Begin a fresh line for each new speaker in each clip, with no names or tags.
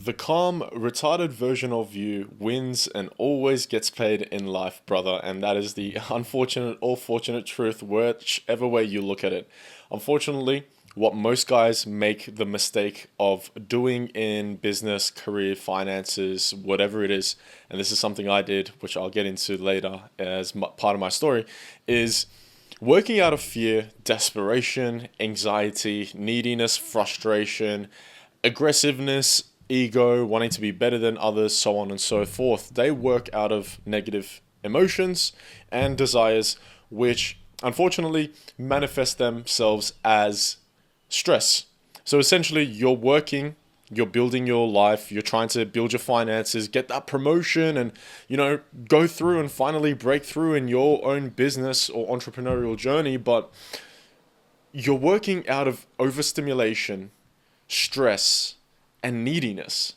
The calm, retarded version of you wins and always gets paid in life, brother, and that is the unfortunate or fortunate truth, whichever way you look at it. Unfortunately, what most guys make the mistake of doing in business, career, finances, whatever it is, and this is something I did, which I'll get into later as part of my story, is working out of fear, desperation, anxiety, neediness, frustration, aggressiveness, ego, wanting to be better than others, so on and so forth. They work out of negative emotions and desires, which unfortunately manifest themselves as stress. So essentially, you're building your life, you're trying to build your finances, get that promotion, and go through and finally break through in your own business or entrepreneurial journey, but you're working out of overstimulation, stress, and neediness.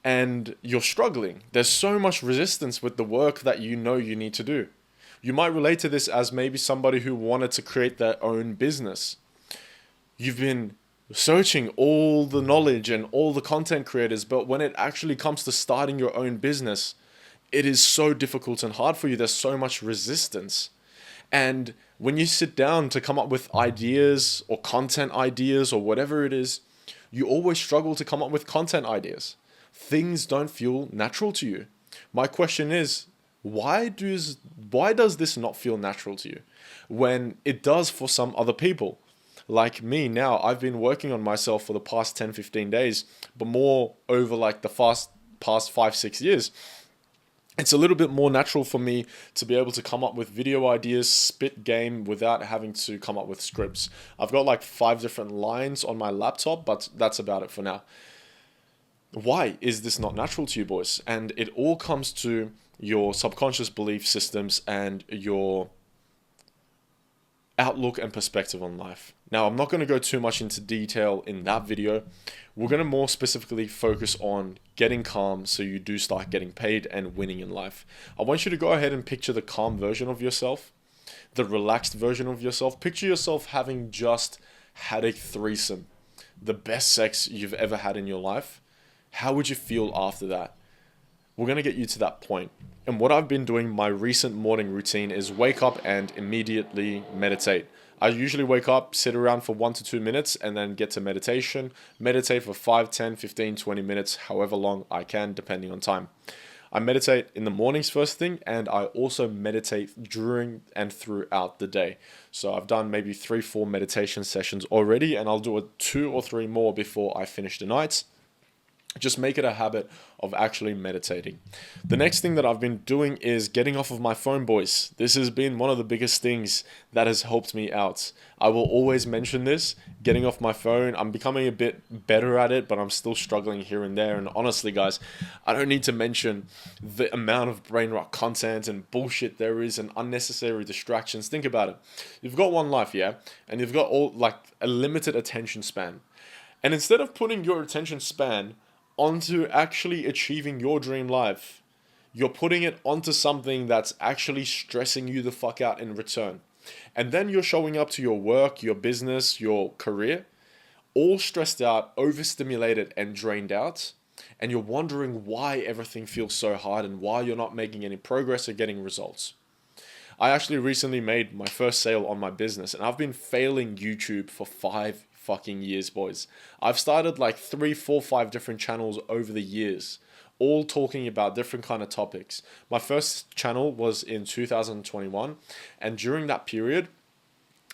And you're struggling. There's so much resistance with the work that you need to do. You might relate to this as maybe somebody who wanted to create their own business. You've been searching all the knowledge and all the content creators, but when it actually comes to starting your own business, it is so difficult and hard for you. There's so much resistance. And when you sit down to come up with ideas or content ideas or whatever it is, you always struggle to come up with content ideas. Things don't feel natural to you. My question is, why does this not feel natural to you when it does for some other people? Like me now, I've been working on myself for the past 10, 15 days, but more over like the past 5, 6 years. It's a little bit more natural for me to be able to come up with video ideas, spit game without having to come up with scripts. I've got like 5 different lines on my laptop, but that's about it for now. Why is this not natural to you, boys? And it all comes to your subconscious belief systems and your outlook and perspective on life. Now, I'm not going to go too much into detail in that video. We're going to more specifically focus on getting calm so you do start getting paid and winning in life. I want you to go ahead and picture the calm version of yourself, the relaxed version of yourself. Picture yourself having just had a threesome, the best sex you've ever had in your life. How would you feel after that? We're going to get you to that point. And what I've been doing, my recent morning routine, is wake up and immediately meditate. I usually wake up, sit around for 1 to 2 minutes, and then get to meditation. Meditate for 5, 10, 15, 20 minutes, however long I can, depending on time. I meditate in the mornings first thing, and I also meditate during and throughout the day. So I've done maybe 3, 4 meditation sessions already, and I'll do 2 or 3 more before I finish the night. Just make it a habit of actually meditating. The next thing that I've been doing is getting off of my phone, boys. This has been one of the biggest things that has helped me out. I will always mention this, getting off my phone. I'm becoming a bit better at it, but I'm still struggling here and there. And honestly, guys, I don't need to mention the amount of brain rot content and bullshit there is and unnecessary distractions. Think about it. You've got one life, yeah? And you've got a limited attention span. And instead of putting your attention span onto actually achieving your dream life, you're putting it onto something that's actually stressing you the fuck out in return. And then you're showing up to your work, your business, your career, all stressed out, overstimulated, and drained out. And you're wondering why everything feels so hard and why you're not making any progress or getting results. I actually recently made my first sale on my business, and I've been failing YouTube for 5 fucking years, boys. I've started like 3, 4, 5 different channels over the years, all talking about different kind of topics. My first channel was in 2021, and during that period,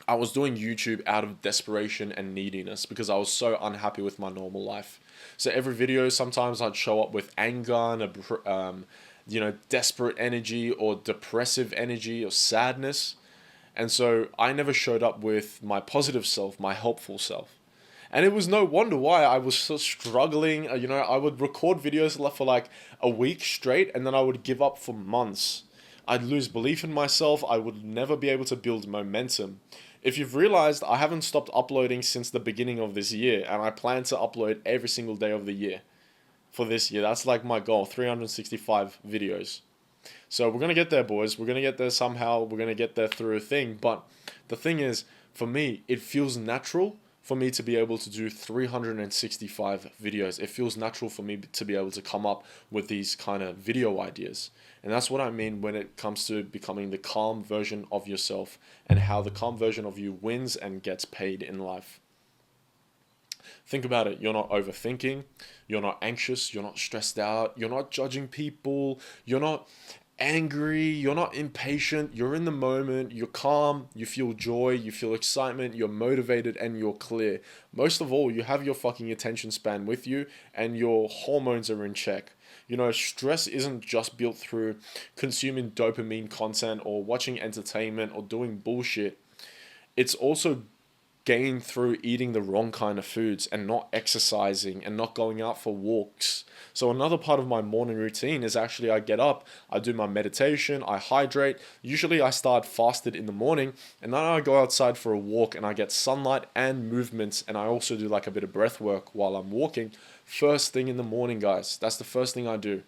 I was doing YouTube out of desperation and neediness because I was so unhappy with my normal life. So every video, sometimes I'd show up with anger and desperate energy or depressive energy or sadness. And so I never showed up with my positive self, my helpful self. And it was no wonder why I was so struggling. I would record videos for like a week straight, and then I would give up for months. I'd lose belief in myself. I would never be able to build momentum. If you've realized, I haven't stopped uploading since the beginning of this year, and I plan to upload every single day of the year for this year. That's like my goal, 365 videos. So we're going to get there, boys. We're going to get there somehow. We're going to get there through a thing. But the thing is, for me, it feels natural for me to be able to do 365 videos. It feels natural for me to be able to come up with these kind of video ideas. And that's what I mean when it comes to becoming the calm version of yourself, and how the calm version of you wins and gets paid in life. Think about it. You're not overthinking. You're not anxious. You're not stressed out. You're not judging people. You're not angry. You're not impatient. You're in the moment. You're calm. You feel joy. You feel excitement. You're motivated and you're clear. Most of all, you have your fucking attention span with you and your hormones are in check. You know, stress isn't just built through consuming dopamine content or watching entertainment or doing bullshit. It's also gained through eating the wrong kind of foods and not exercising and not going out for walks. So another part of my morning routine is actually I get up, I do my meditation, I hydrate. Usually I start fasted in the morning, and then I go outside for a walk and I get sunlight and movements, and I also do like a bit of breath work while I'm walking. First thing in the morning, guys. That's the first thing I do.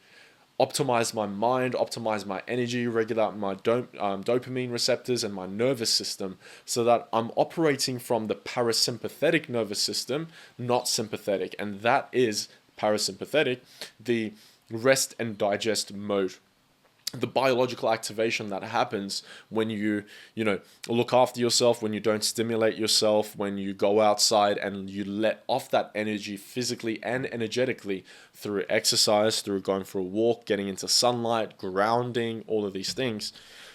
Optimize my mind, optimize my energy, regulate my dopamine receptors and my nervous system, so that I'm operating from the parasympathetic nervous system, not sympathetic. And that is parasympathetic, the rest and digest mode. The biological activation that happens when you look after yourself, when you don't stimulate yourself, when you go outside and you let off that energy physically and energetically through exercise, through going for a walk, getting into sunlight, grounding, all of these things.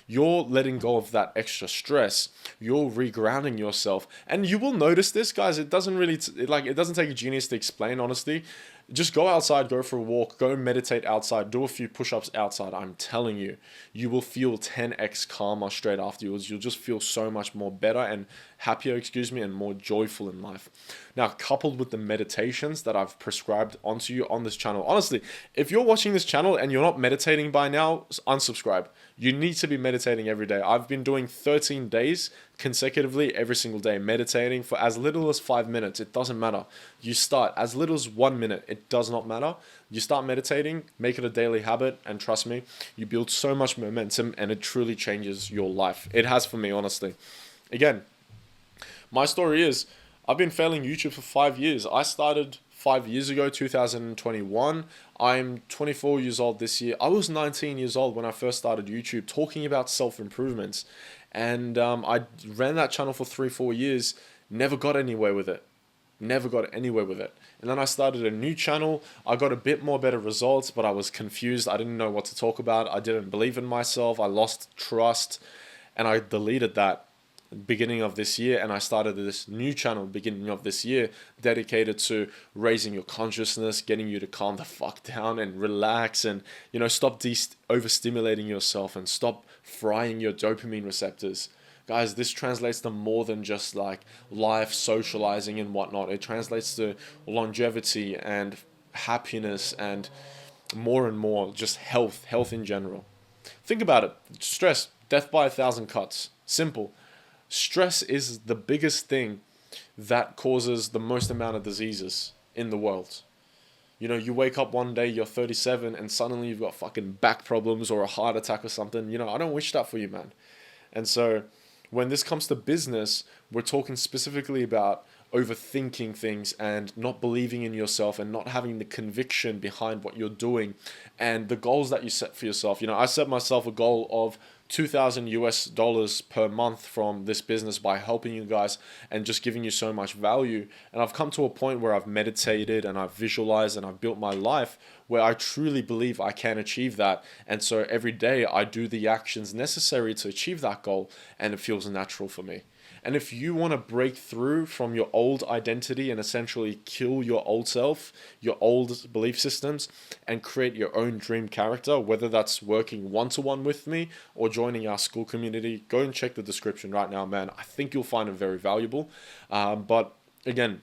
You're letting go of that extra stress. You're regrounding yourself, and you will notice this, guys. It doesn't really it doesn't take a genius to explain, honestly. Just go outside, go for a walk, go meditate outside, do a few push-ups outside. I'm telling you, you will feel 10x calmer straight afterwards. You'll just feel so much more better and happier, and more joyful in life. Now, coupled with the meditations that I've prescribed onto you on this channel. Honestly, if you're watching this channel and you're not meditating by now, unsubscribe. You need to be meditating every day. I've been doing 13 days consecutively every single day, meditating for as little as 5 minutes. It doesn't matter. You start as little as 1 minute. It does not matter. You start meditating, make it a daily habit, and trust me, you build so much momentum and it truly changes your life. It has for me, honestly. Again, my story is I've been failing YouTube for 5 years. I started 5 years ago, 2021. I'm 24 years old this year. I was 19 years old when I first started YouTube talking about self-improvements. And I ran that channel for 3-4 years, never got anywhere with it. Never got anywhere with it. And then I started a new channel. I got a bit more better results, but I was confused. I didn't know what to talk about. I didn't believe in myself. I lost trust, and I deleted that beginning of this year, and I started this new channel beginning of this year dedicated to raising your consciousness, getting you to calm the fuck down and relax, and stop overstimulating yourself and stop frying your dopamine receptors. Guys, this translates to more than just like life, socializing and whatnot. It translates to longevity and happiness and more just health in general. Think about it. Stress, death by 1,000 cuts. Simple. Stress is the biggest thing that causes the most amount of diseases in the world. You wake up one day, you're 37, and suddenly you've got fucking back problems or a heart attack or something. I don't wish that for you, man. And so when this comes to business, we're talking specifically about overthinking things and not believing in yourself and not having the conviction behind what you're doing and the goals that you set for yourself. I set myself a goal of $2,000 per month from this business by helping you guys and just giving you so much value. And I've come to a point where I've meditated and I've visualized and I've built my life where I truly believe I can achieve that. And so every day I do the actions necessary to achieve that goal, and it feels natural for me. And if you want to break through from your old identity and essentially kill your old self, your old belief systems, and create your own dream character, whether that's working one-to-one with me or joining our school community, go and check the description right now, man. I think you'll find it very valuable. But again,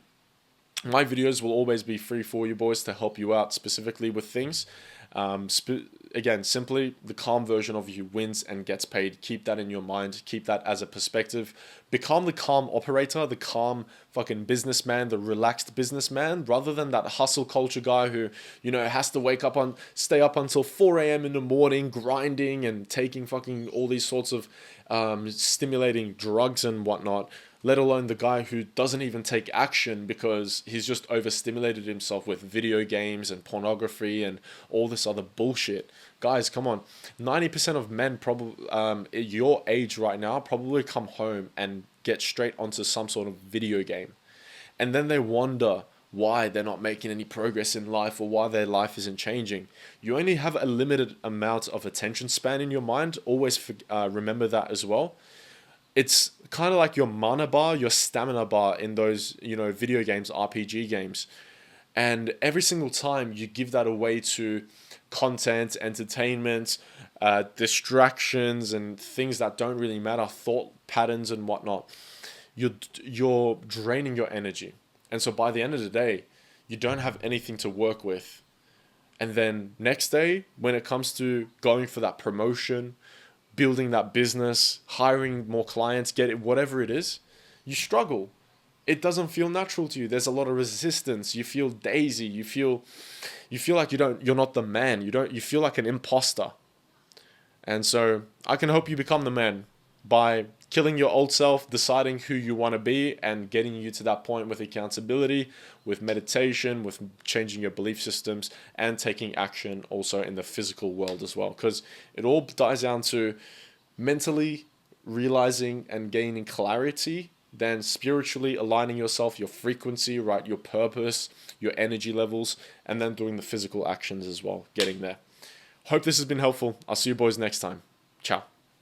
my videos will always be free for you boys to help you out specifically with things. Again, simply the calm version of you wins and gets paid. Keep that in your mind. Keep that as a perspective. Become the calm operator, the calm fucking businessman, the relaxed businessman, rather than that hustle culture guy who, has to stay up until 4 a.m. in the morning, grinding and taking fucking all these sorts of stimulating drugs and whatnot. Let alone the guy who doesn't even take action because he's just overstimulated himself with video games and pornography and all this other bullshit. Guys, come on. 90% of men probably your age right now probably come home and get straight onto some sort of video game. And then they wonder why they're not making any progress in life or why their life isn't changing. You only have a limited amount of attention span in your mind. Always remember that as well. It's kind of like your mana bar, your stamina bar in those, video games, RPG games. And every single time you give that away to content, entertainment, distractions, and things that don't really matter, thought patterns and whatnot, you're draining your energy. And so by the end of the day, you don't have anything to work with. And then next day, when it comes to going for that promotion, building that business, hiring more clients, whatever it is, you struggle. It doesn't feel natural to you. There's a lot of resistance. You feel daisy. You feel like you're not the man. You feel like an imposter. And so I can help you become the man by killing your old self, deciding who you want to be, and getting you to that point with accountability, with meditation, with changing your belief systems, and taking action also in the physical world as well. Because it all dies down to mentally realizing and gaining clarity, then spiritually aligning yourself, your frequency, right, your purpose, your energy levels, and then doing the physical actions as well, getting there. Hope this has been helpful. I'll see you boys next time. Ciao.